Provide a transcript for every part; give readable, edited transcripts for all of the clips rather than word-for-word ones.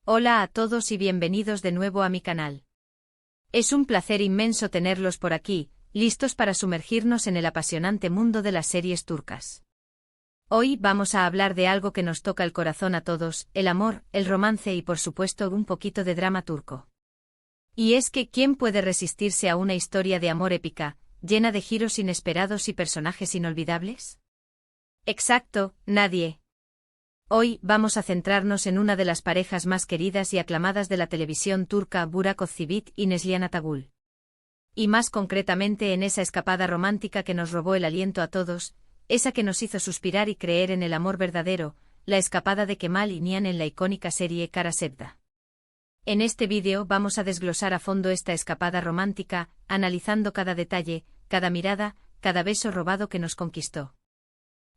Hola a todos y bienvenidos de nuevo a mi canal. Es un placer inmenso tenerlos por aquí, listos para sumergirnos en el apasionante mundo de las series turcas. Hoy vamos a hablar de algo que nos toca el corazón a todos, el amor, el romance y por supuesto un poquito de drama turco. Y es que ¿quién puede resistirse a una historia de amor épica, llena de giros inesperados y personajes inolvidables? Exacto, nadie. Hoy vamos a centrarnos en una de las parejas más queridas y aclamadas de la televisión turca, Burak Özçivit y Neslihan Atagül. Y más concretamente en esa escapada romántica que nos robó el aliento a todos, esa que nos hizo suspirar y creer en el amor verdadero, la escapada de Kemal y Nihan en la icónica serie Kara Sevda. En este vídeo vamos a desglosar a fondo esta escapada romántica, analizando cada detalle, cada mirada, cada beso robado que nos conquistó.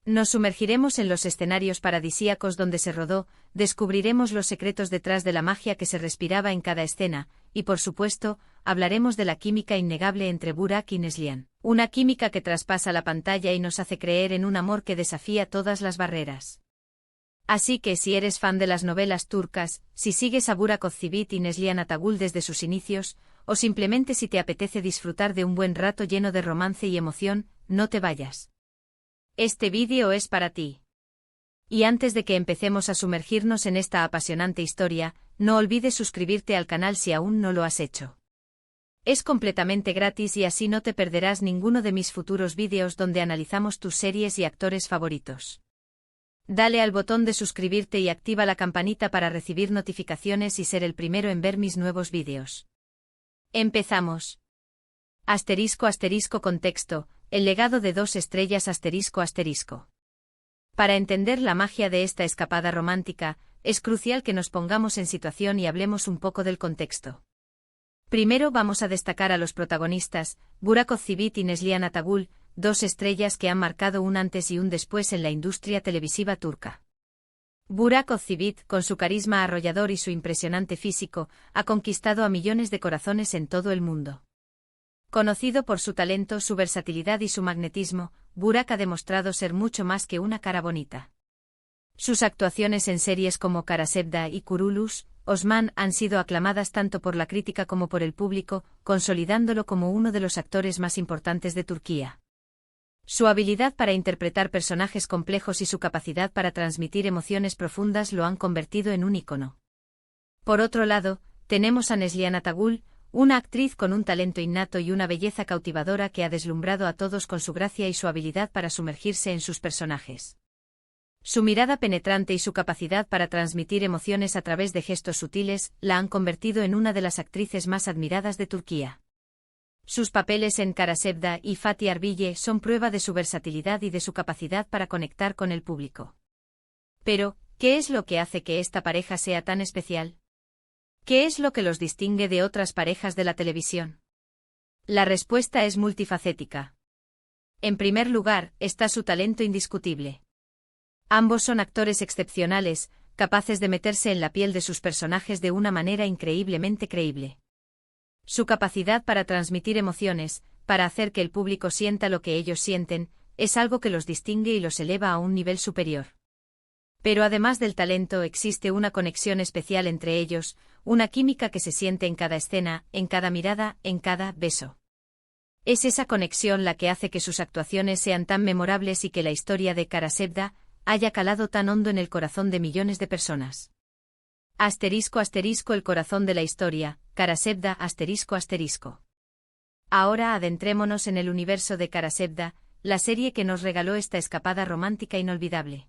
Nos sumergiremos en los escenarios paradisíacos donde se rodó, descubriremos los secretos detrás de la magia que se respiraba en cada escena, y por supuesto, hablaremos de la química innegable entre Burak y Neslihan. Una química que traspasa la pantalla y nos hace creer en un amor que desafía todas las barreras. Así que si eres fan de las novelas turcas, si sigues a Burak Özçivit y Neslihan Atagül desde sus inicios, o simplemente si te apetece disfrutar de un buen rato lleno de romance y emoción, no te vayas. Este vídeo es para ti. Y antes de que empecemos a sumergirnos en esta apasionante historia, no olvides suscribirte al canal si aún no lo has hecho. Es completamente gratis y así no te perderás ninguno de mis futuros vídeos donde analizamos tus series y actores favoritos. Dale al botón de suscribirte y activa la campanita para recibir notificaciones y ser el primero en ver mis nuevos vídeos. Empezamos. Contexto. El legado de 2 estrellas ***. Para entender la magia de esta escapada romántica, es crucial que nos pongamos en situación y hablemos un poco del contexto. Primero vamos a destacar a los protagonistas, Burak Özçivit y Neslihan Atagül, 2 estrellas que han marcado un antes y un después en la industria televisiva turca. Burak Özçivit, con su carisma arrollador y su impresionante físico, ha conquistado a millones de corazones en todo el mundo. Conocido por su talento, su versatilidad y su magnetismo, Burak ha demostrado ser mucho más que una cara bonita. Sus actuaciones en series como Kara Sevda y Kuruluş, Osman han sido aclamadas tanto por la crítica como por el público, consolidándolo como uno de los actores más importantes de Turquía. Su habilidad para interpretar personajes complejos y su capacidad para transmitir emociones profundas lo han convertido en un ícono. Por otro lado, tenemos a Neslihan Atagül, una actriz con un talento innato y una belleza cautivadora que ha deslumbrado a todos con su gracia y su habilidad para sumergirse en sus personajes. Su mirada penetrante y su capacidad para transmitir emociones a través de gestos sutiles la han convertido en una de las actrices más admiradas de Turquía. Sus papeles en Kara Sevda y Fatih Arbiye son prueba de su versatilidad y de su capacidad para conectar con el público. Pero, ¿qué es lo que hace que esta pareja sea tan especial? ¿Qué es lo que los distingue de otras parejas de la televisión? La respuesta es multifacética. En primer lugar, está su talento indiscutible. Ambos son actores excepcionales, capaces de meterse en la piel de sus personajes de una manera increíblemente creíble. Su capacidad para transmitir emociones, para hacer que el público sienta lo que ellos sienten, es algo que los distingue y los eleva a un nivel superior. Pero además del talento existe una conexión especial entre ellos, una química que se siente en cada escena, en cada mirada, en cada beso. Es esa conexión la que hace que sus actuaciones sean tan memorables y que la historia de Kara Sevda haya calado tan hondo en el corazón de millones de personas. El corazón de la historia, Kara Sevda ***. Ahora adentrémonos en el universo de Kara Sevda, la serie que nos regaló esta escapada romántica inolvidable.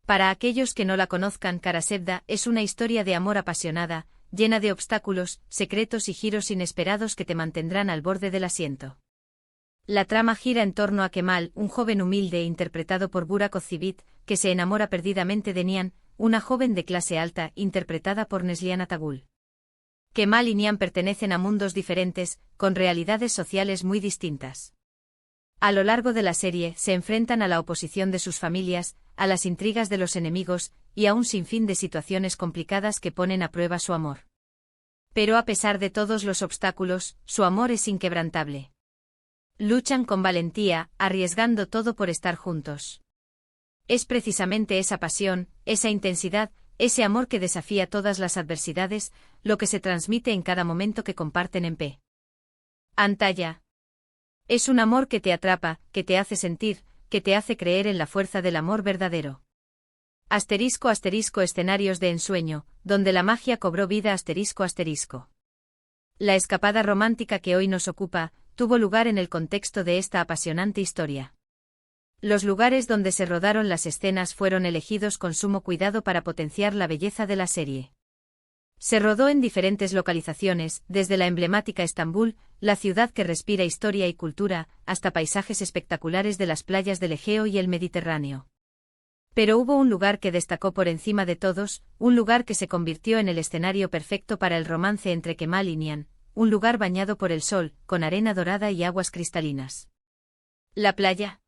Para aquellos que no la conozcan, Kara Sevda es una historia de amor apasionada, llena de obstáculos, secretos y giros inesperados que te mantendrán al borde del asiento. La trama gira en torno a Kemal, un joven humilde interpretado por Burak Özçivit, que se enamora perdidamente de Nihan, una joven de clase alta interpretada por Neslihan Atagül. Kemal y Nihan pertenecen a mundos diferentes, con realidades sociales muy distintas. A lo largo de la serie se enfrentan a la oposición de sus familias, a las intrigas de los enemigos, y a un sinfín de situaciones complicadas que ponen a prueba su amor. Pero a pesar de todos los obstáculos, su amor es inquebrantable. Luchan con valentía, arriesgando todo por estar juntos. Es precisamente esa pasión, esa intensidad, ese amor que desafía todas las adversidades, lo que se transmite en cada momento que comparten en pantalla. Es un amor que te atrapa, que te hace sentir, que te hace creer en la fuerza del amor verdadero. Asterisco asterisco escenarios de ensueño, donde la magia cobró vida asterisco asterisco. La escapada romántica que hoy nos ocupa, tuvo lugar en el contexto de esta apasionante historia. Los lugares donde se rodaron las escenas fueron elegidos con sumo cuidado para potenciar la belleza de la serie. Se rodó en diferentes localizaciones, desde la emblemática Estambul, la ciudad que respira historia y cultura, hasta paisajes espectaculares de las playas del Egeo y el Mediterráneo. Pero hubo un lugar que destacó por encima de todos, un lugar que se convirtió en el escenario perfecto para el romance entre Kemal y Nihan, un lugar bañado por el sol, con arena dorada y aguas cristalinas. La playa.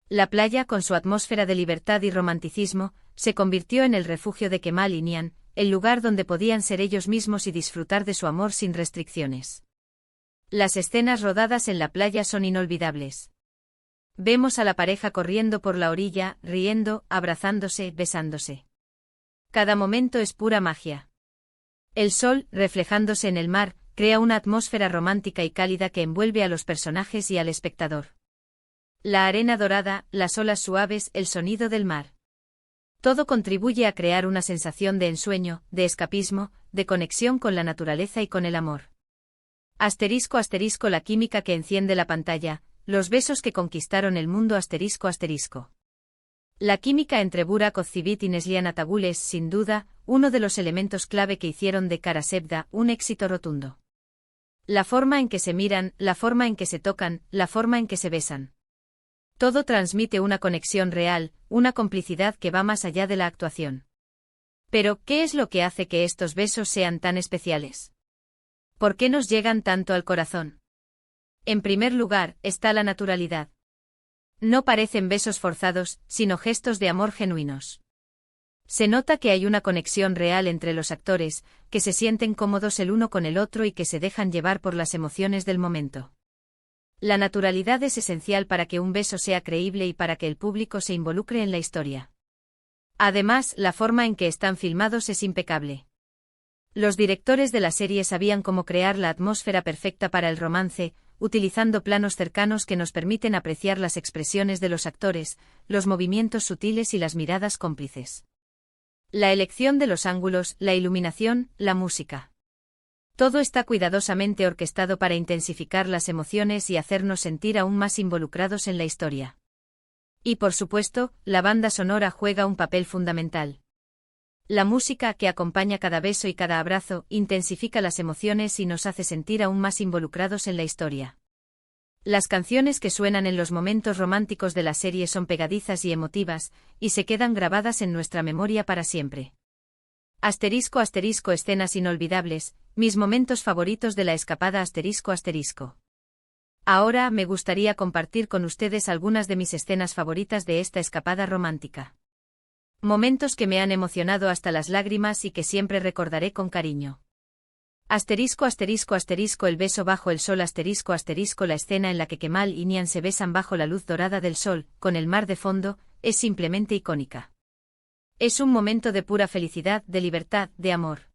La playa, con su atmósfera de libertad y romanticismo, se convirtió en el refugio de Kemal y Nihan, el lugar donde podían ser ellos mismos y disfrutar de su amor sin restricciones. Las escenas rodadas en la playa son inolvidables. Vemos a la pareja corriendo por la orilla, riendo, abrazándose, besándose. Cada momento es pura magia. El sol, reflejándose en el mar, crea una atmósfera romántica y cálida que envuelve a los personajes y al espectador. La arena dorada, las olas suaves, el sonido del mar. Todo contribuye a crear una sensación de ensueño, de escapismo, de conexión con la naturaleza y con el amor. Asterisco asterisco la química que enciende la pantalla, los besos que conquistaron el mundo asterisco asterisco. La química entre Burak Ozcivit y Neslihan Atagul es, sin duda, uno de los elementos clave que hicieron de Kara Sevda un éxito rotundo. La forma en que se miran, la forma en que se tocan, la forma en que se besan. Todo transmite una conexión real, una complicidad que va más allá de la actuación. Pero, ¿qué es lo que hace que estos besos sean tan especiales? ¿Por qué nos llegan tanto al corazón? En primer lugar, está la naturalidad. No parecen besos forzados, sino gestos de amor genuinos. Se nota que hay una conexión real entre los actores, que se sienten cómodos el uno con el otro y que se dejan llevar por las emociones del momento. La naturalidad es esencial para que un beso sea creíble y para que el público se involucre en la historia. Además, la forma en que están filmados es impecable. Los directores de la serie sabían cómo crear la atmósfera perfecta para el romance, utilizando planos cercanos que nos permiten apreciar las expresiones de los actores, los movimientos sutiles y las miradas cómplices. La elección de los ángulos, la iluminación, la música. Todo está cuidadosamente orquestado para intensificar las emociones y hacernos sentir aún más involucrados en la historia. Y por supuesto, la banda sonora juega un papel fundamental. La música que acompaña cada beso y cada abrazo intensifica las emociones y nos hace sentir aún más involucrados en la historia. Las canciones que suenan en los momentos románticos de la serie son pegadizas y emotivas, y se quedan grabadas en nuestra memoria para siempre. Asterisco asterisco escenas inolvidables, mis momentos favoritos de la escapada asterisco asterisco. Ahora me gustaría compartir con ustedes algunas de mis escenas favoritas de esta escapada romántica. Momentos que me han emocionado hasta las lágrimas y que siempre recordaré con cariño. Asterisco asterisco asterisco el beso bajo el sol asterisco asterisco la escena en la que Kemal y Nihan se besan bajo la luz dorada del sol, con el mar de fondo, es simplemente icónica. Es un momento de pura felicidad, de libertad, de amor.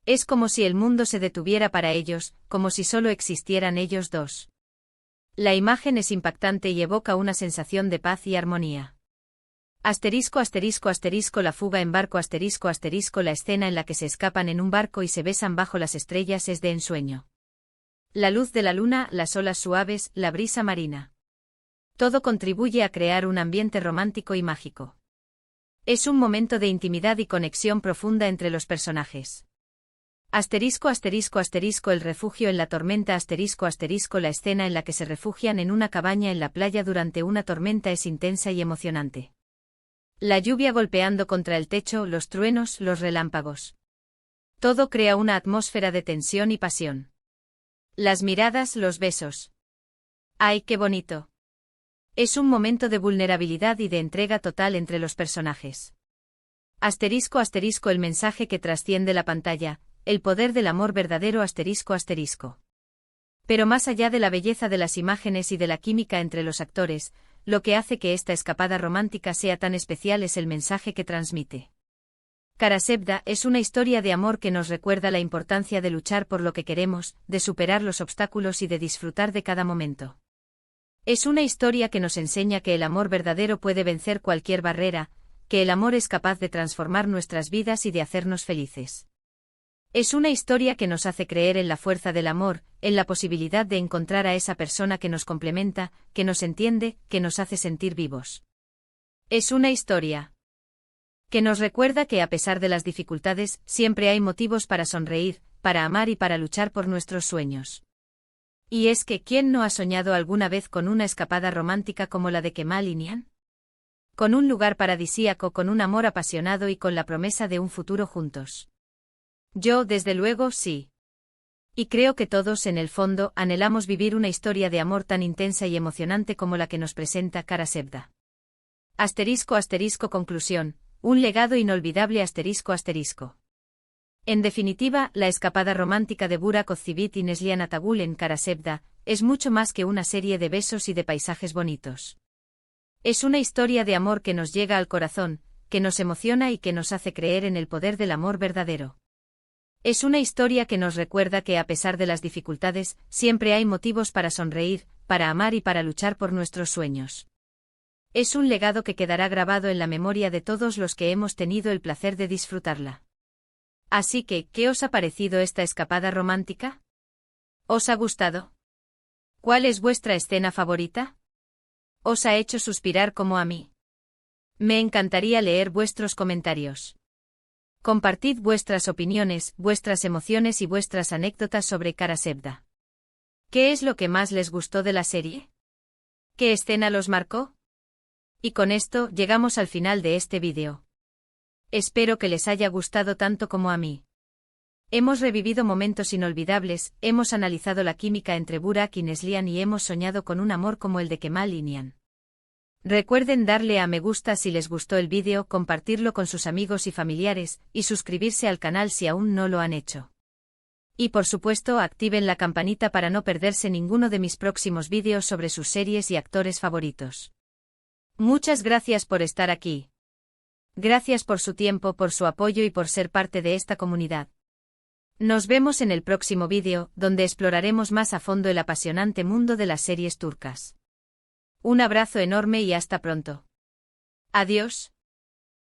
Es como si el mundo se detuviera para ellos, como si solo existieran ellos dos. La imagen es impactante y evoca una sensación de paz y armonía. Asterisco asterisco asterisco la fuga en barco asterisco asterisco la escena en la que se escapan en un barco y se besan bajo las estrellas es de ensueño. La luz de la luna, las olas suaves, la brisa marina. Todo contribuye a crear un ambiente romántico y mágico. Es un momento de intimidad y conexión profunda entre los personajes. Asterisco asterisco asterisco el refugio en la tormenta asterisco asterisco la escena en la que se refugian en una cabaña en la playa durante una tormenta es intensa y emocionante. La lluvia golpeando contra el techo, los truenos, los relámpagos. Todo crea una atmósfera de tensión y pasión. Las miradas, los besos. ¡Ay, qué bonito! Es un momento de vulnerabilidad y de entrega total entre los personajes. Asterisco asterisco el mensaje que trasciende la pantalla, el poder del amor verdadero asterisco asterisco. Pero más allá de la belleza de las imágenes y de la química entre los actores, lo que hace que esta escapada romántica sea tan especial es el mensaje que transmite. Karasevda es una historia de amor que nos recuerda la importancia de luchar por lo que queremos, de superar los obstáculos y de disfrutar de cada momento. Es una historia que nos enseña que el amor verdadero puede vencer cualquier barrera, que el amor es capaz de transformar nuestras vidas y de hacernos felices. Es una historia que nos hace creer en la fuerza del amor, en la posibilidad de encontrar a esa persona que nos complementa, que nos entiende, que nos hace sentir vivos. Es una historia que nos recuerda que a pesar de las dificultades, siempre hay motivos para sonreír, para amar y para luchar por nuestros sueños. Y es que, ¿quién no ha soñado alguna vez con una escapada romántica como la de Kemal y Nihan? Con un lugar paradisíaco, con un amor apasionado y con la promesa de un futuro juntos. Yo, desde luego, sí. Y creo que todos, en el fondo, anhelamos vivir una historia de amor tan intensa y emocionante como la que nos presenta Karasevda. *** Conclusión. Un legado inolvidable ***. En definitiva, la escapada romántica de Burak Ozçivit y Neslihan Atagul en Karasevda es mucho más que una serie de besos y de paisajes bonitos. Es una historia de amor que nos llega al corazón, que nos emociona y que nos hace creer en el poder del amor verdadero. Es una historia que nos recuerda que a pesar de las dificultades, siempre hay motivos para sonreír, para amar y para luchar por nuestros sueños. Es un legado que quedará grabado en la memoria de todos los que hemos tenido el placer de disfrutarla. Así que, ¿qué os ha parecido esta escapada romántica? ¿Os ha gustado? ¿Cuál es vuestra escena favorita? ¿Os ha hecho suspirar como a mí? Me encantaría leer vuestros comentarios. Compartid vuestras opiniones, vuestras emociones y vuestras anécdotas sobre Karasevda. ¿Qué es lo que más les gustó de la serie? ¿Qué escena los marcó? Y con esto llegamos al final de este vídeo. Espero que les haya gustado tanto como a mí. Hemos revivido momentos inolvidables, hemos analizado la química entre Burak y Neslihan y hemos soñado con un amor como el de Kemal y Nihan. Recuerden darle a me gusta si les gustó el vídeo, compartirlo con sus amigos y familiares, y suscribirse al canal si aún no lo han hecho. Y por supuesto activen la campanita para no perderse ninguno de mis próximos vídeos sobre sus series y actores favoritos. Muchas gracias por estar aquí. Gracias por su tiempo, por su apoyo y por ser parte de esta comunidad. Nos vemos en el próximo vídeo, donde exploraremos más a fondo el apasionante mundo de las series turcas. Un abrazo enorme y hasta pronto. Adiós.